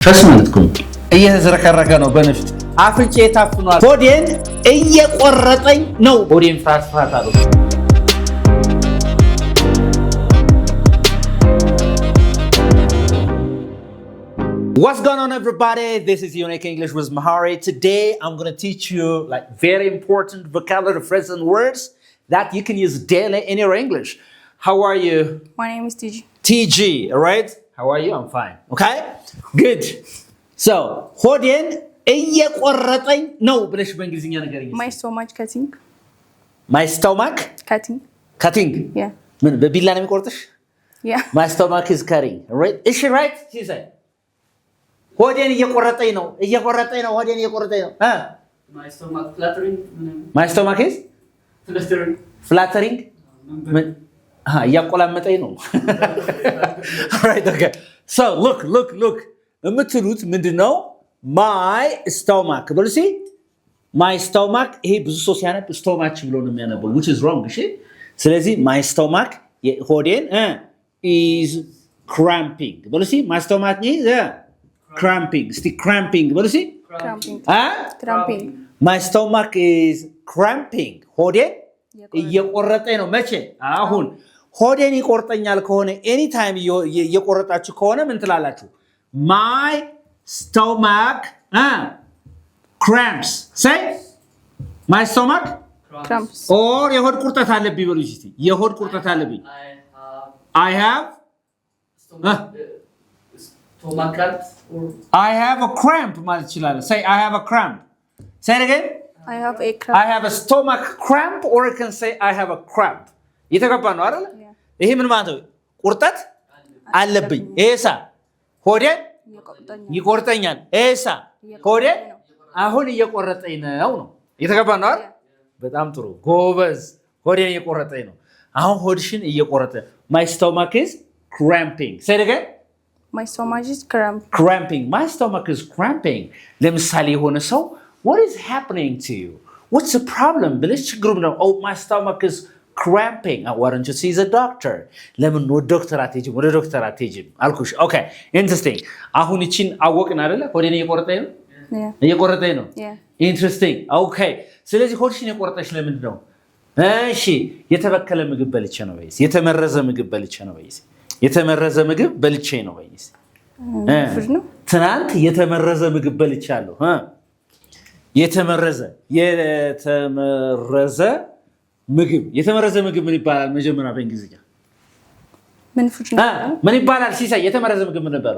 ፈስማልትኩም እየተዝረከረከ ነው በነፍጥ አፍንጬ ታፍኗል ሆዴን እየቆረጠኝ ነው ሆዴን ፍራት አለው What's going on everybody? This is Unique English with Mahari. Today I'm going to teach you like very important vocabulary phrases and words that you can use daily in your English. How are you? My name is TG. TG, all right? How are you? I'm fine. Okay? Good. So, ሆዴን እየቆረጠኝ ነው ብለሽ በእንግሊዝኛ ንገሪኝ። My stomach cutting. My stomach Cutting. cutting. Yeah. ምን በቢላ ነው የሚቆርጥሽ? Yeah. My stomach is cutting. Right? Is she right? She said. ሆዴን እየቆረጠኝ ነው ሆዴን እየቆረጠኝ ነው My stomach fluttering. My stomach is fluttering. እያቆላመጠኝ ነው Right, okay. So, look. የምትሉት ምንድነው? My stomach ብሎ ሲ My stomach ይሄ ብዙ ሰው ሲያነብ stomach ብሎ ነው የሚያነበው which is wrong እሺ ስለዚህ my stomach ሆዴን is cramping ብሎ ሲ my stomach is cramping እስቲ cramping ብሎ ሲ Cramping. My stomach is cramping ሆዴን እየቆረጠኝ ነው መቼ አሁን ሆዴን ይቆርጠኛል ከሆነ anytime እየቆረጣችሁ ከሆነ ምን ትላላችሁ My stomach cramps. Say my stomach Cramps. or የሆድ ቁርጠት አለብኝ በሉ እስቲ የሆድ ቁርጠት አለብኝ I have stomach cramp or I have a cramp ማለት ይችላል Say I have a cramp Say it again I have a cramp. I have a stomach cramp or you can say I have a cramp የተገባ ነው አይደል ይሄ ምን ማለት ነው ቁርጠት አለብኝ ኤሳ ሆዴን ይቆርጠኛል ኤሳ ሆዴን አሁን እየቆረጠኝ ነው የተገባ ነው አይደል በጣም ጥሩ ጎበዝ ሆዴን እየቆረጠኝ ነው አሁን ሆድሽን እየቆረጠ My stomach is cramping Say it again My stomach is cramping. Cramping My stomach is cramping ለምሳሌ የሆነ ሰው What is happening to you What's the problem ብለሽ ችግሩ ነው Oh my stomach is cramping why don't you see the doctor ለምን ነው ዶክተር አትሄጂም ወደ ዶክተር አትሄጂም አልኩሽ Okay interesting አሁን እቺን አወቅን አይደለ ሆዴን እየቆረጠኝ ነው እየቆረጠኝ ነው Interesting Okay ስለዚህ ሆድሽን የቆረጠሽ ለምንድን ነው እሺ የተበከለ ምግብ በልቼ ነው ወይስ የተመረዘ ምግብ በልቼ ነው ወይስ የተመረዘ ምግብ በልቼ ነው ወይስ ትናንት የተመረዘ ምግብ በልቻለሁ የተመረዘ የተመረዘ ምግብ ምን ይባላል መጀመሪያ በእንግሊዝኛ ምን ይባላል ሲሳይ የተመረዘ ምግብ ምን ነበር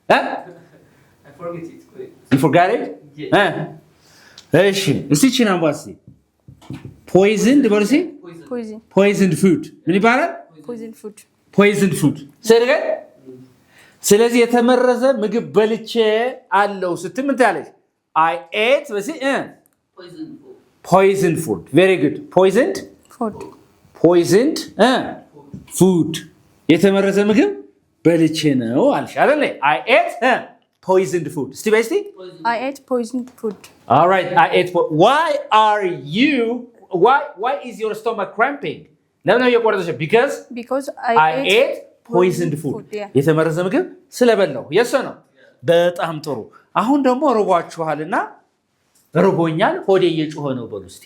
I forget it You forgot it እሺ እስቲ ቺናምባሲ Poisoned what is it Poisoned food ምን ይባላል Poisoned food ስለዚህ ስለዚህ የተመረዘ ምግብ በልቼ አለው ስትል ምን ታለሽ I ate poisoned food Very good Poisoned food የተመረዘ ምግብ በልቼ ነው አልሽ አይደል I ate poisoned food እስቲ በስቲ I ate poisoned food All right I ate Why is your stomach cramping ለምን ነው የቆረጠሽ Because I ate poisoned food የተመረዘ ምግብ ስለበላው የሱ ነው በጣም ጥሩ አሁን ደግሞ ርቧችኋልና ርቦኛል ሆዴ እየጮኸ ነው በሉ እስቲ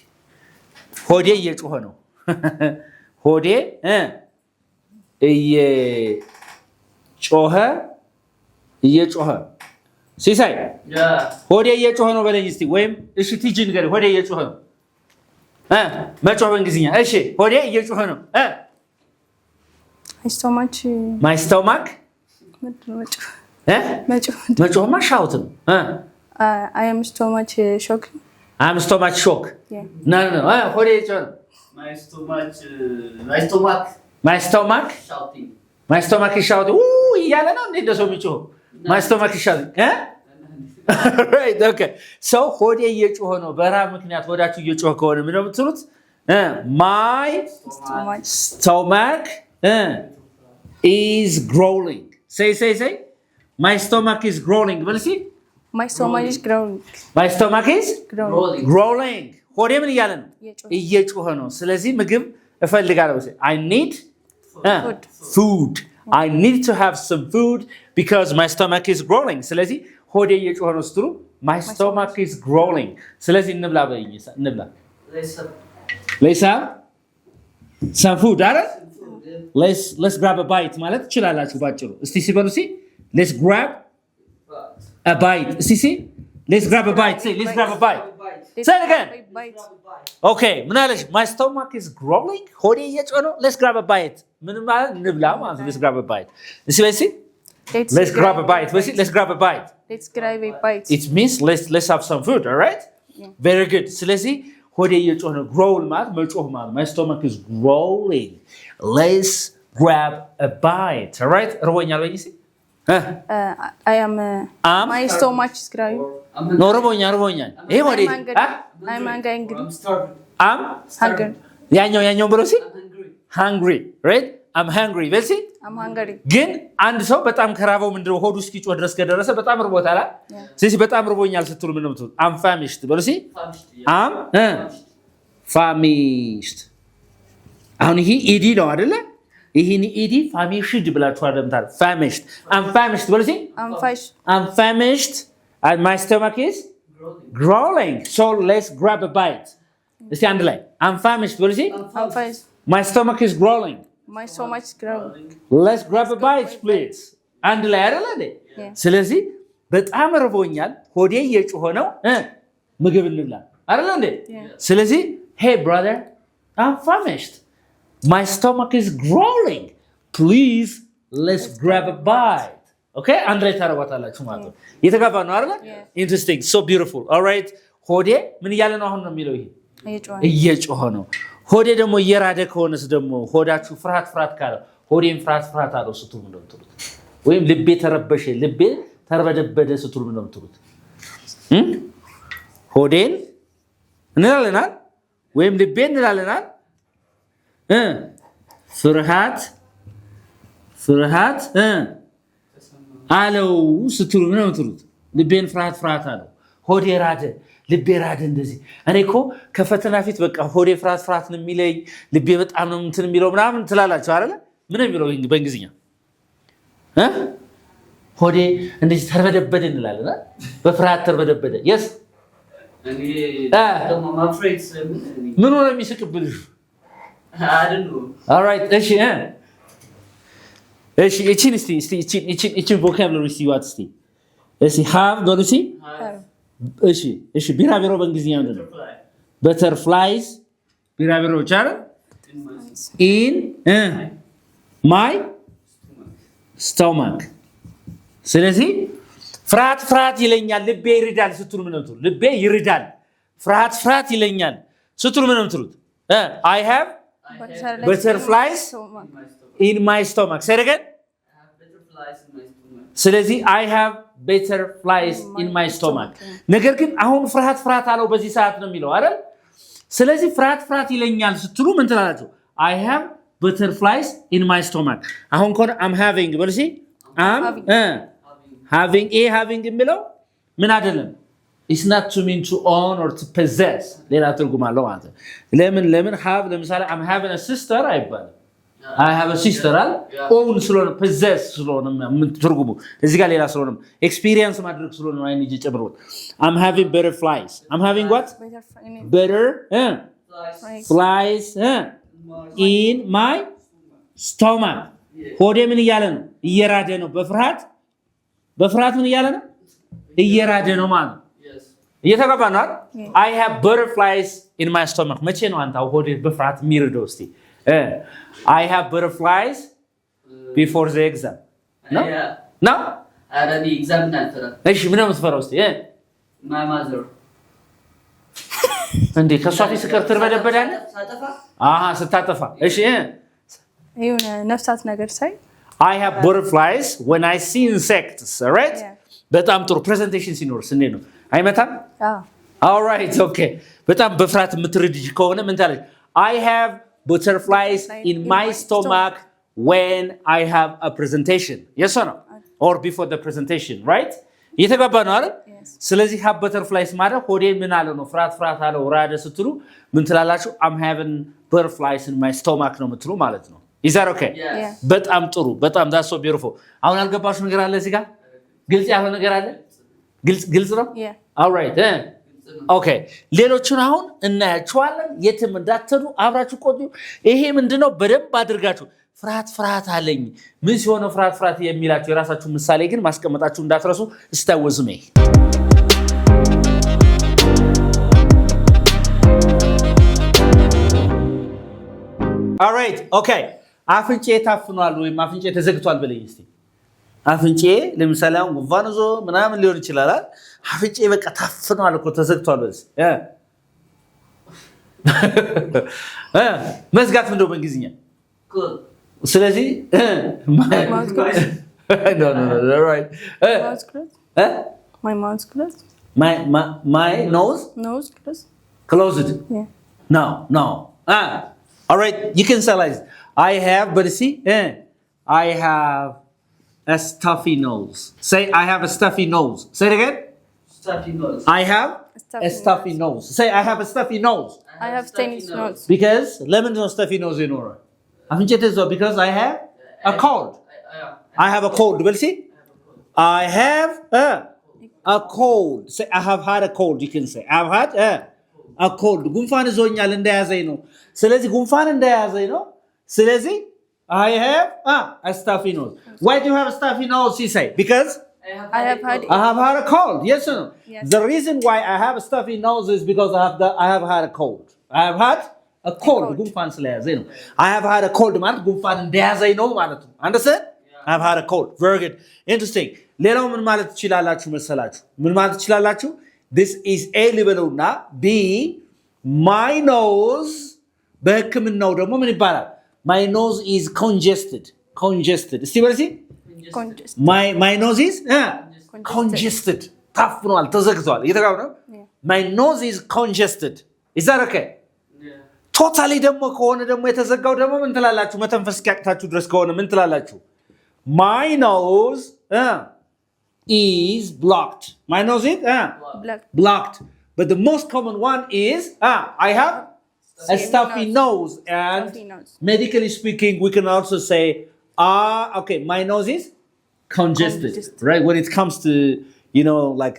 ሆዴ እየጮኸ ነው ሆዴ እየጮኸ ሲሳይ ሆዴ እየጮኸ ነው በለኝ እስቲ ወይም እሺ ቲጂ ንገሪ ሆዴ እየጮኸ ነው መጮህ በእንግሊዝኛ እሺ ሆዴ እየጮኸ ነው My stomach መጮህማ ሻውት ነው I am stomach shock I'm stomach shock No ሆዴ እየጮኸ ነው My stomach shouting My stomach is shouting እያለ ነው እንዴ እንደሰው የሚጮህ My stomach is shouting Right okay So ሆዴ እየጮኸ ነው በራብ ምክንያት ሆዳችሁ እየጮኸ ከሆነ ምን ነው የምትሉት My stomach is growling Say My stomach is growling What is it My stomach is growling My stomach is growling ሆዴ ምን እያለ ነው እየጮኸ ነው ስለዚህ ምግብ እፈልጋለሁ I need food I need to have some food because my stomach is growling ስለዚህ ሆዴ እየጮኸ ነው ስትሉ my stomach is growling ስለዚህ እንብላ በይኝ እንብላ let's have some food አይደል let's grab a bite ማለት ትችላላችሁ ባጭሩ እስቲ ሲበሉ ሲ let's grab a bite እስቲ let's grab a bite say let's grab a bite say it again okay ምን አለሽ my stomach is growling ሆዴ እየጮኸ ነው let's grab a bite ምን ማለት እንብላ ማለት let's grab a bite እስቲ በይ ሲ let's grab a bite let's grab a bite let's grab a bite it means let's have some food all right very good ስለዚህ ሆዴ እየጮኸ ነው growl ማለት መጮህ ማለት my stomach is growling let's grab a bite all right ርቦኛል በይ ሲ I am my stomach is growling no ርቦኛል ይሄ ሆዴ I'm hungry I'm hungry ያኛው ብሎ ሲ hungry right I'm hungry በል ሲ I'm hungry ግን አንድ ሰው በጣም ከራበው ምንድነው ሆዱ እስኪጮህ ድረስ ከደረሰ በጣም ርቦታል ስለዚህ በጣም ርቦኛል ስትሉ ምን ነው የምትሉት I'm famished በል ሲ I'm famished አሁን ይሄ ኢዲ ነው አይደለ ይሄን ኢዲ famished ብላችሁ አደምታል famished I'm famished በል ሲ I'm famished and my stomach is growling so let's grab a bite እስቲ አንድ ላይ I'm famished በል ሲ I'm famished my stomach is growling my stomach is growling let's grab a bite please አንድ ላይ አይደለ እንዴ ስለዚህ በጣም ርቦኛል ሆዴ እየጮኸ ነው ምግብ እንብላ አይደለ እንዴ ስለዚህ hey brother I'm famished my stomach is growling please let's grab a bite okay አንድ ላይ ታረጋታላችሁ ማለት ነው የተጋባ ነው አይደለ interesting so beautiful all right ሆዴ ምን እያለ ነው አሁን ነው የሚለው ይሄ እየጮኸ ነው ሆዴ ደግሞ እየራደ ከሆነስ ደግሞ ሆዳችሁ ፍርሃት ካለ ሆዴን ፍርሃት አለው ስትሉ ምን እንደምትሉት ወይም ልቤ ተረበሸ ልቤ ተርበደበደ ስትሉ ምን እንደምትሉት ሆዴን እንላለናል ወይም ልቤን እንላለናል ፍርሃት አለው ስትሉ ምን እንደምትሉት ልቤን ፍርሃት አለው ሆዴ ራደ ልቤ ራደ እንደዚህ እኔ እኮ ከፈተና ፊት በቃ ሆዴ ፍርሃት ነው የሚለኝ ልቤ በጣም ነው እንትን የሚለው ምናምን ትላላችሁ አይደለ ምን የሚለው በእንግሊዝኛ ሆዴ እንደዚህ ተርበደበደ እንላለን በፍርሃት ተርበደበደ yes ምን ነው የሚስቅብልሽ I don't know all right እሺ እቺን vocabulary ሲዋት እስቲ እሺ have በሉሲ እሺ ቢራቢሮ በእንግሊዝኛ ምንድን ነው butterflies ቢራቢሮዎች አይደል in my stomach ስለዚህ ፍርሃት ይለኛል ልቤ ይርዳል ስትሉ ምን ነው ልቤ ይርዳል ፍርሃት ይለኛል ስትሉ ምን ነው ትሉት I have butterflies in my stomach say it again ስለዚህ I have butterflies in my stomach ነገር ግን አሁን ፍርሃት አለው በዚህ ሰዓት ነው የሚለው አይደል ስለዚህ ፍርሃት ይለኛል ስትሉ ምን ትላላችሁ I have butterflies in my stomach አሁን ኮን I'm having በልሲ having የሚለው ምን አይደለም it's not to mean to own or to possess ሌላ ትርጉም አለው ማለት ለምን have ለምሳሌ I'm having a sister አይባልም I have a sister own ስለሆነ possess ስለሆነ ምን ትርጉሙ እዚህ ጋር ሌላ ስለሆነ experience ማድረግ ስለሆነ ነው አይንጂ ጨምሮት I'm having butterflies I'm having what flies in my stomach ሆዴ ምን እያለ ነው እየራደ ነው በፍርሃት ምን እያለ ነው እየራደ ነው ማለት እየተጋባ ነው I have butterflies in my stomach መቼ ነው አንተ ሆዴ በፍርሃት የሚርደው እስቲ I have butterflies before the exam no the exam እሺ ምን ነው የምትፈራው እስቲ my mother እንዴ ከሷ ፊት ስከር ትርበደበዳለ ስታጠፋ እሺ ይሁን ነፍሳት ነገር ሳይ I have butterflies when I see insects all right በጣም ጥሩ ፕሬዘንቴሽን ሲኖር ስኔ ነው አይመታም all right okay በጣም በፍርሃት የምትርድጂ ከሆነ ምን ታለች I have butterflies in my stomach when I have a presentation yes or no or before the presentation right እየተጋባ ነው አይደል ስለዚህ have butterflies ማለት ሆዴ ምን አለ ነው ፍርሃት አለው ራደ ስትሉ ምን ትላላችሁ I'm having butterflies in my stomach ነው የምትሉ ማለት ነው is that okay በጣም ጥሩ በጣም that's so beautiful አሁን አልገባሽ ነገር አለ እዚህ ጋር ግልጽ ያለው ነገር አለ ግልጽ ነው? Yeah. alright ኦኬ ሌሎቹን አሁን እናያቸዋለን። የትም እንዳትሄዱ አብራችሁ ቆዩ። ይሄ ምንድነው? በደንብ አድርጋችሁ ፍርሃት አለኝ ምን ሲሆን ፍርሃት የሚላችሁ የራሳችሁ ምሳሌ ግን ማስቀመጣችሁ እንዳትረሱ። እስታወዙ ነይ alright okay አፍንጬ ታፍኗል ወይም አፍንጬ ተዘግቷል በለኝ እስቲ። አፍንጬ ለምሳሌ አሁን ጉንፋን ይዞ ምናምን ሊሆን ይችላል። አፍንጬ በቃ ታፍኗል እኮ ተዘግቷል በለኝ መዝጋት ምንድነው በእንግሊዝኛ? ስለዚህ Mouth closed. no right Mouth closed. My mouth closed. my nose Nose closed. closed. Yeah. No. All right, you can say like this. I have, but see, I have a stuffy nose. Say, I have a stuffy nose. Say it again. Stuffy nose. I have a stuffy nose. Say, I have a stuffy nose. I have tiny nose. Because lemon no stuffy nose in order. Because I have a cold. I have a cold. Will see? I have a cold. Say, I have had a cold. You can say, I've had a cold. ጉንፋን ይዞኛል እንደያዘኝ ነው። ስለዚህ ጉንፋን እንደያዘኝ ነው። ስለዚህ I have a stuffy nose. Why do you have a stuffy nose? She say because I have had a cold. Yes or no? Yes. The reason why I have a stuffy nose is because I have had a cold. I have had a cold. ጉንፋን ስለያዘኝ ነው። I have had a cold ማለት ጉንፋን እንደያዘኝ ነው ማለት ነው። Understand? I have had a cold. Very good. Interesting. ሌላው ምን ማለት ትችላላችሁ መሰላችሁ? ምን ማለት ትችላላችሁ? This is A ልበሉና B my nose በህክምናው ደግሞ ምን ይባላል? My nose is congested. እስቲ በለሲ congested. My nose is congested. ታፍኗል ተዘግቷል እየተጋው ነው። My nose is congested. Is that okay? ቶታሊ ደግሞ ከሆነ ደግሞ የተዘጋው ደግሞ ምን ትላላችሁ? መተንፈስ ያቅታችሁ ድረስ ከሆነ ምን ትላላችሁ? My nose is blocked. My nose is blocked. But the most common one is I have a stuffy nose. And medically speaking, we can also say, okay, my nose is congested. Right? When it comes to, like,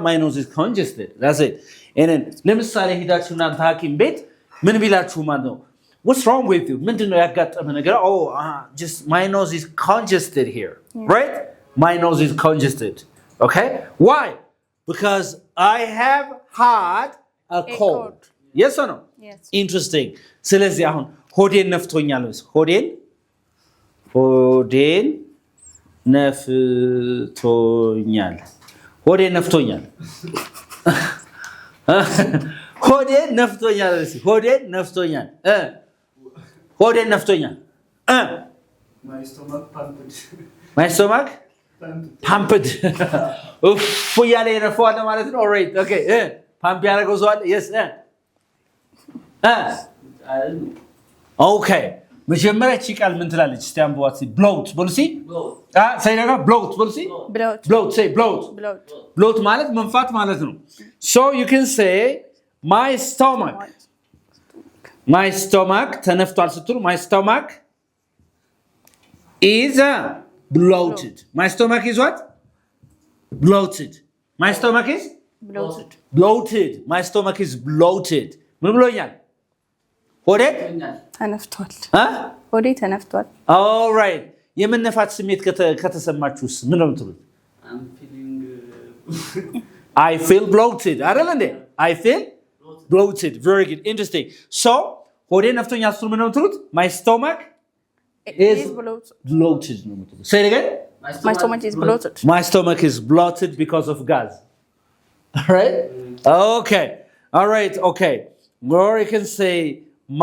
my nose is congested. That's it. And then, ለምሳሌ ሄዳችሁ እናንተ ሐኪም ቤት ምን ቢላችሁ ማለት ነው? What's wrong with you? ምንድነው ያጋጠመ ነገር? Just my nose is congested here. Right? My nose is congested. Okay? Why? Because I have had a cold. Yes or no? Yes. Interesting. ስለዚህ አሁን ሆዴን ነፍቶኛል ነው። ሆዴን ነፍቶኛል። ሆዴን ነፍቶኛል። My stomach pumped. Uff እያለ የነፋዋል ማለት ነው። Alright. Okay. ፓምፕ ያደረገው ሰው አለ? Yes. Okay. መጀመሪያ እቺ ቃል ምን ትላለች? እስቲ አንብቧት። bloat በሉሲ። ሳይ ነገር bloat በሉሲ። bloat say bloat ማለት መንፋት ማለት ነው። So you can say my stomach ተነፍቷል ስትሉ my stomach is bloated. My stomach is what? Bloated. My stomach is bloated. My stomach is bloated. ምን ብሎኛል? ሆዴ ተነፍቷል። ሆዴ ተነፍቷል። All right. የመነፋት ስሜት ከተሰማችሁስ ምን ነው የምትሉት? I feel bloated. አይደል እንዴ? I feel bloated. Very good. Interesting. So, ሆዴ ነፍቶኛል ስትሉ ምን ነው የምትሉት? My stomach is bloated. Say it again. My stomach is bloated. My stomach is bloated because of gas. All right? Okay. All right. Okay. Or you can say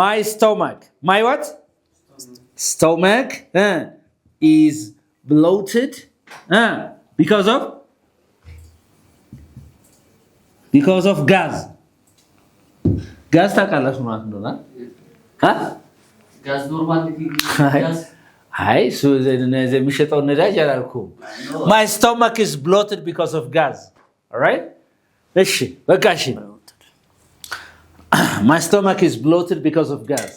my stomach. My what? Stomach is bloated because of gas. Gas ታውቃላችሁ ማለት ነው ና ጋዝ ኖርማል ጋዝ አይ የሚሸጠው ነዳጅ አላልኩም። My stomach is bloated because of gas. All right? እሺ በቃ እሺ My stomach is bloated because of gas.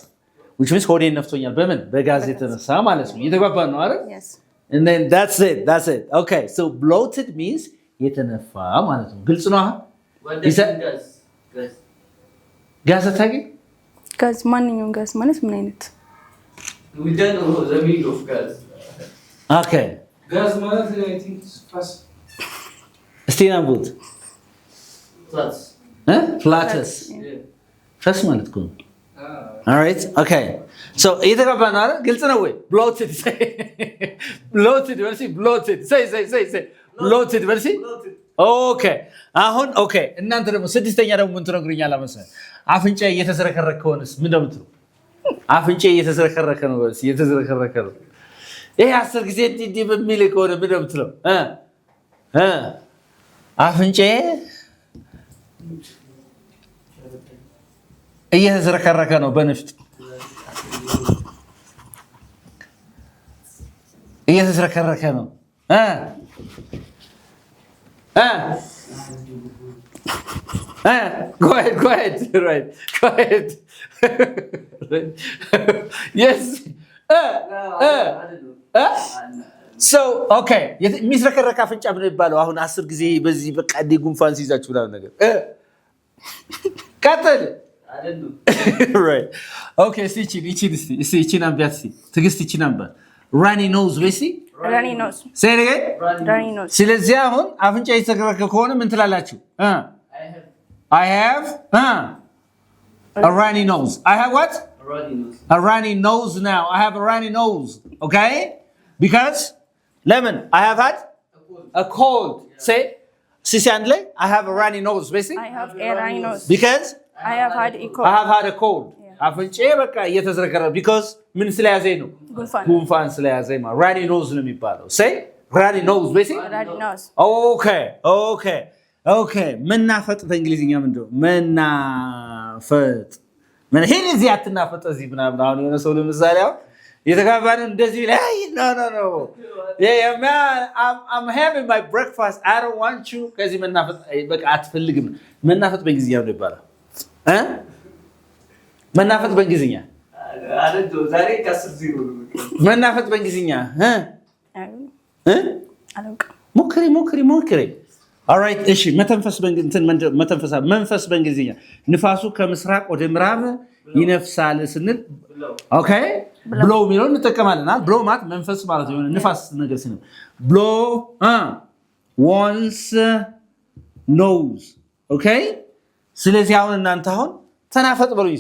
Which means ሆዴ ነፍቶኛል በምን በጋዝ የተነሳ ማለት ነው። እየተግባባን ነው አይደል? Yes. And then that's it. Okay. So bloated means የተነፋ ማለት ነው ግልጽ ነው What does gas? ጋዝ ታቂ ጋዝ ማንኛውም ጋዝ ማለት ምን አይነት We don't know the meaning of gas. Okay. Gas ማለት I think fast. እስቲናቡት Flats. ፍላተስ Yeah. ፈስ ማለት ነው All right. Okay. So እየተቀባና አይደል ግልጽ ነው ወይ bloated say bloated ወርሲ bloated say bloated ወርሲ Okay. አሁን ኦኬ እናንተ ደግሞ ስድስተኛ ደግሞ ምን ትነግሩኛላ መሰለህ አፍንጫ እየተዝረከረከ ሆነስ ምን እንደምትሉ አፍንጫ እየተዝረከረከ ነው ወርሲ እየተዝረከረከ ነው ይሄ 10 ጊዜ እንዲህ በሚል ከሆነ ምን እንደምትለው አፍንጫ እየተዝረከረከ ነው በንፍጥ እየተዝረከረከ ነው Go ahead. Right. Go ahead. Yes. So, okay. የሚዝረከረክ አፍንጫ ምን ይባላል? አሁን 10 ጊዜ በዚህ በቃ እንደ ጉንፋን ሲይዛችሁ ምናምን ነገር ቀጥል Right. Okay, see አንቢያት ትግስት ይቺ ነበር runny nose ወይስ runny nose say it again runny nose ስለዚህ አሁን አፍንጫ እየተዝረከረከ ከሆነ ምን ትላላችሁ I have a runny nose. I have what? A runny nose now. I have a runny nose. Okay? Because, lemon, I have had a cold. Say, Sisiandle, I have a runny nose. Basically? I have a runny nose. Because? I have had a cold. I have had a cold. Because, min ስለያዘኝ ነው ጉንፋን ስለያዘኝ ማለት runny nose ነው የሚባለው. Say, runny nose. Basically? Runny nose. Okay. መናፈጥ በእንግሊዝኛ ምንድነው? መናፈጥ ሄን እዚህ አትናፈጥ እዚህ ምናምን አሁን የሆነ ሰው ለምሳሌ አሁን የተጋባን እንደዚህ ላይ no yeah man I'm having my breakfast I don't want you ከዚህ መናፈጥ በቃ አትፈልግም መናፈጥ በእንግሊዝኛ ነው ይባላል መናፈጥ በእንግሊዝኛ አይደል ዛሬ ከ10 መናፈጥ በእንግሊዝኛ ሞክሪ All right, እሺ መንፈስ በእንግሊዝኛ ንፋሱ ከምስራቅ ወደ ምዕራብ ይነፍሳል ስንል ኦኬ blow የሚለውን እንጠቀማለን blow ማለት መንፈስ ማለት ነው ንፋስ ነገር ሲነ blow once nose okay ስለዚህ አሁን እናንተ አሁን ተናፈጥ በሉኝ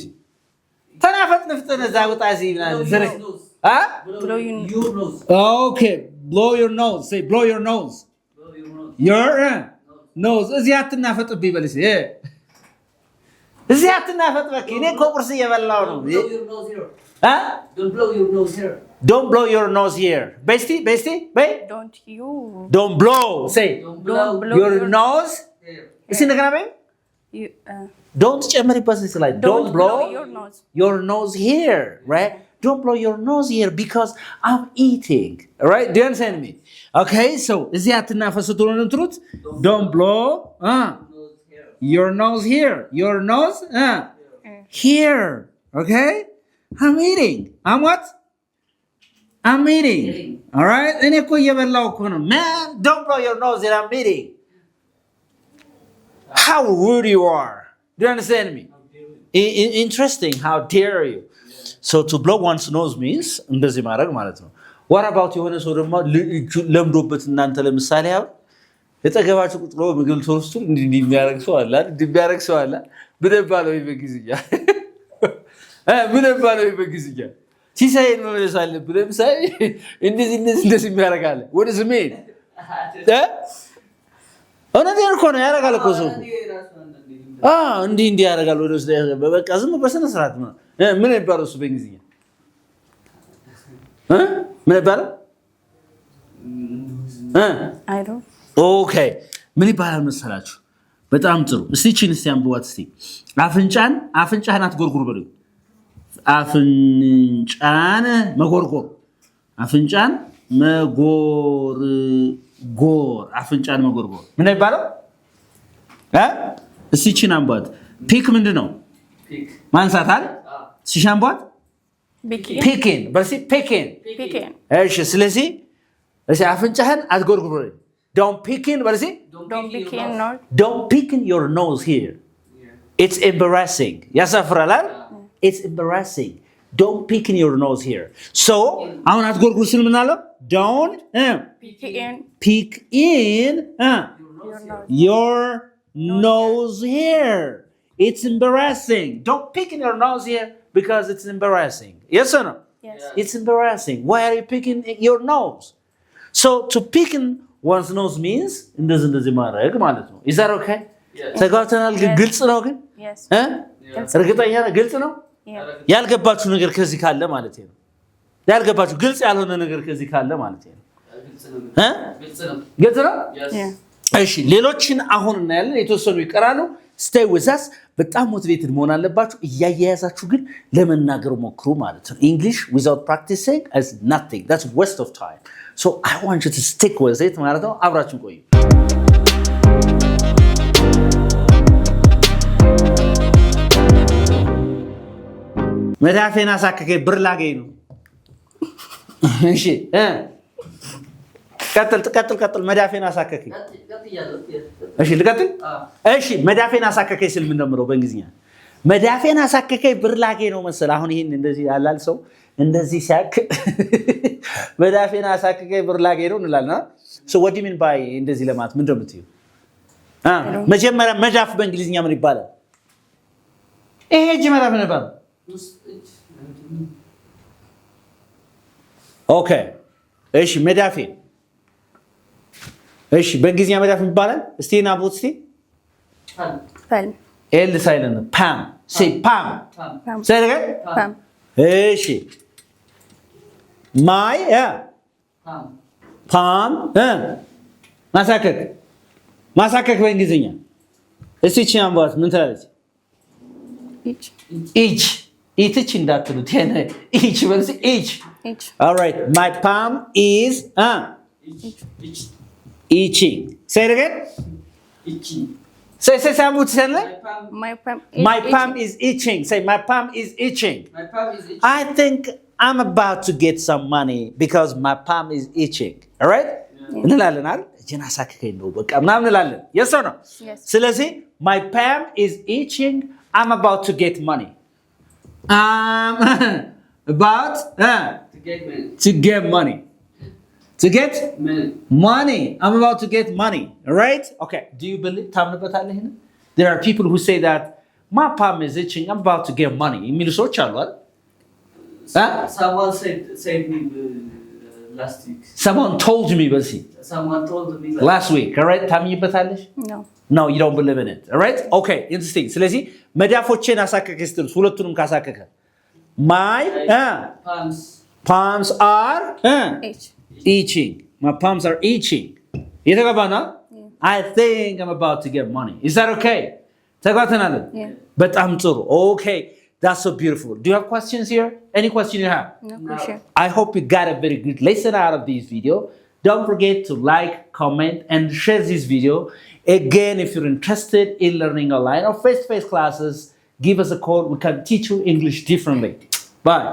ተናፈጥ ንፍጠነ ዛውጣዚ ዝርክ blow your nose okay blow your nose say blow your nose your nose እዚህ አትናፈጥብኝ በልሽ እዚህ አትናፈጥ በቃ እኔ እኮ ቁርስ እየበላሁ ነው Don't blow your nose here. Don't blow your nose here. Bestie, wait. Don't blow. Say. Don't blow your nose. Is it gonna be? Don't ጨምሪበት like don't blow your nose here, right? Don't blow your nose here because I'm eating. All right? Do you understand me? Okay, so እዚህ አትናፈሱ ትሉን እንትሩት don't blow your nose here. Your nose here. Okay? I'm eating. I'm what? I'm eating. All right? እኔ እኮ እየበላሁ እኮ ነው. Man, don't blow your nose here. I'm eating. How rude you are. Do you understand me? Interesting. How dare you? So to blow one's nose means እንደዚህ ማድረግ ማለት ነው. What about የሆነ ሰው ደግሞ ለምዶበት እናንተ ለምሳሌ አሁን የተገባችሁ ቁጥሮ ምግብ ተወስቱ እንዲህ የሚያደርግ ሰው አለ ብደባለው በጊዜያ ብደባለው በጊዜያ ሲሳይን መመለስ አለብህ ለምሳሌ እንደዚህ የሚያደርጋለ what does it mean እውነቴን እኮ ነው ያደርጋል እኮ ሰው እንዲህ ያደርጋል ወደ ውስጥ በቃ ዝም በስነ ስርዓት ምን ይባላል እሱ በእንግሊዝኛ ምን ይባላል ኦኬ ምን ይባላል መሰላችሁ በጣም ጥሩ እስቲ ቺን እስቲ አንብዋት እስቲ አፍንጫህን አትጎርጉር በሉ አፍንጫን መጎርጎር ምን ይባላል እስቲ ቺን አንብዋት ፒክ ምንድነው Pick. ማንሳታል ሲሻምቧት ፒኪን በሲ ፒኪን እሺ ስለዚህ አፍንጫህን አትጎርጉር don't pick in በለሲ Don't pick pick your in nose. nose. Don't pick in your nose here. Yeah. It's embarrassing. ያሳፍራል አይደል? It's embarrassing. Don't pick in your nose here. So አሁን አትጎርጉር ስል ምን አለው? Don't Pick in pick in your nose. your nose here. It's embarrassing. Don't pick in your nose here because it's embarrassing. Yes or no? Yes. It's embarrassing. Why are you picking your nose? So to pick in one's nose means እንደዚህ ማድረግ ማለት ነው. Is that okay? Yes. ተጋብተናል ግን Yes. ግልጽ ነው ግን Yes. እርግጠኛ ነህ ግልጽ ነው? Yeah. ያልገባችሁ ነገር ከዚህ ካለ ማለት ነው። ያልገባችሁ ግልጽ ያልሆነ ነገር ከዚህ ካለ ማለት ነው። ግልጽ ነው? Yeah. እሺ ሌሎችን አሁን እናያለን። የተወሰኑ ይቀራሉ። stay with us። በጣም ሞቲቬትድ መሆን አለባችሁ። እያያያዛችሁ ግን ለመናገር ሞክሩ ማለት ነው። English without practicing is nothing. That's waste of time. So I want you to stick with it ማለት ነው። አብራችሁን ቆዩ። መዳፌን አሳከከኝ ብር ላገኝ ነው። እሺ ቀጥል መዳፌን አሳከከኝ። እሺ ልቀጥል። እሺ መዳፌን አሳከከኝ ስል ምን እንደምለው በእንግሊዝኛ መዳፌን አሳከከኝ ብር ላገኝ ነው መሰል። አሁን ይሄን እንደዚህ ያላል ሰው እንደዚህ ሲያክ መዳፌን አሳከከኝ ብር ላገኝ ነው እንላለን። so what do you mean by እንደዚህ ለማለት ምን እንደምትዩ? መጀመሪያ መዳፍ በእንግሊዝኛ ምን ይባላል? ይሄ እጅ መዳፍ ምን ይባላል? ኦኬ እሺ መዳፌ እሺ በእንግሊዝኛ መዳፍ ይባላል። እስቲ ናቡት እስቲ Palm. ኤል ሳይለንት ፓም ሴ ፓም Palm. ሰረገ Palm. እሺ ማይ ፓም ማሳከክ በእንግሊዝኛ እስቲ እቺ አንቧት ምን ትላለች? Each. ኢች ኢትች እንዳትሉት የነ ኢች በልስ ኢች Each. all right my palm is itching say it again say ሳሙት ሰለ My palm. my palm is itching say my palm is itching My palm is itching. I think I'm about to get some money because my palm is itching all right እንላለን አይደል እጄን አሳከከኝ ነው በቃ ምናምን እንላለን yes or no Yes. ስለዚህ my palm is itching I'm about to get money about To get money. to get money to get Money. money I'm about to get money all right okay do you believe ታምንበታለህ ይሄን there are people who say that my palm is itching I'm about to get money የሚሉ ሰዎች አሉ አይደል Someone said me last week. someone told me በሲ Someone told me last week all right ታምኝበታለሽ No. no you don't believe in it all right okay interesting ስለዚህ መዳፎቼን አሳከከ ስትል ሁለቱንም ካሳከከ my palms are Each. itching my palms are itching የተገባና I think I'm about to get money is that okay ተግባብተናል Yeah. በጣም ጥሩ okay that's so beautiful do you have questions here any question you have No question. I hope you got a very good lesson out of this video. Don't forget to like, comment, and share this video. Again, if you're interested in learning online or face-to-face classes, give us a call. We can teach you English differently. Bye.